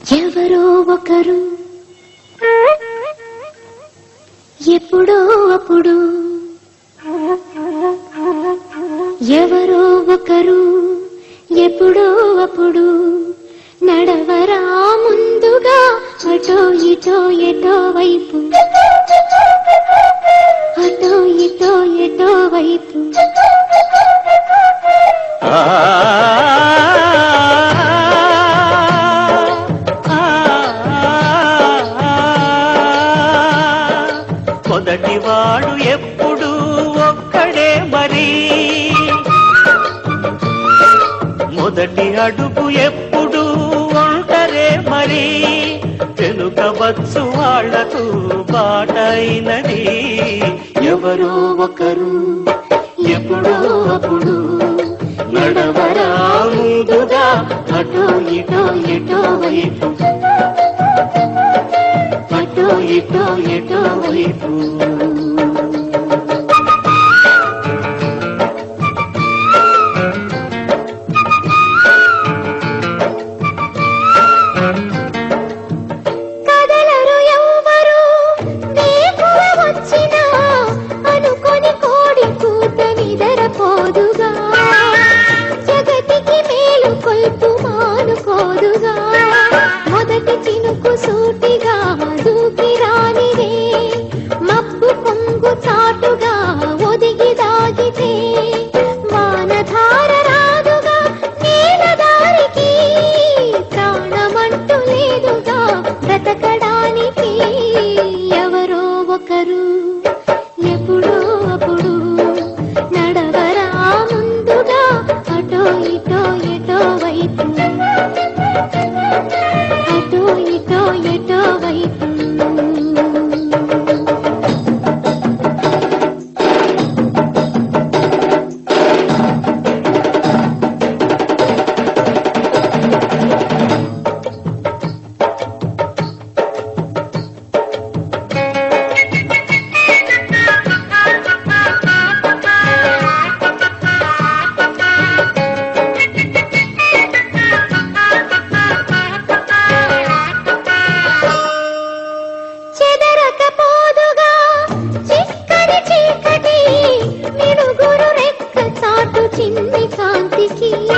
ఎవరో ఒకరు ఎప్పుడో అప్పుడు ఎవరో ఒకరు ఎప్పుడో అప్పుడు నడవరా ముందుగా అటో ఇటో ఎటో వైపు అటో ఇటో ఎటో వైపు మొదటివాడు ఎప్పుడు ఒక్కడే మరి మొదటి అడుగు ఎప్పుడు ఒంటరే మరి వెనుకవచ్చు వాళ్లకు బాటైనది ఎవరో ఒకరు ఎప్పుడో అప్పుడు నడవరా ముందుగా అటో ఇటో ఎటో వైపు అటో ఇటో ఎటో వైపు ఎవరో ఒకరు ఎప్పుడో అప్పుడు నడవరా ముందుగా అటో ఇటో ఎటో వైపు అటో ఇటో ఎటో వైపు చిన్ని కాంతికి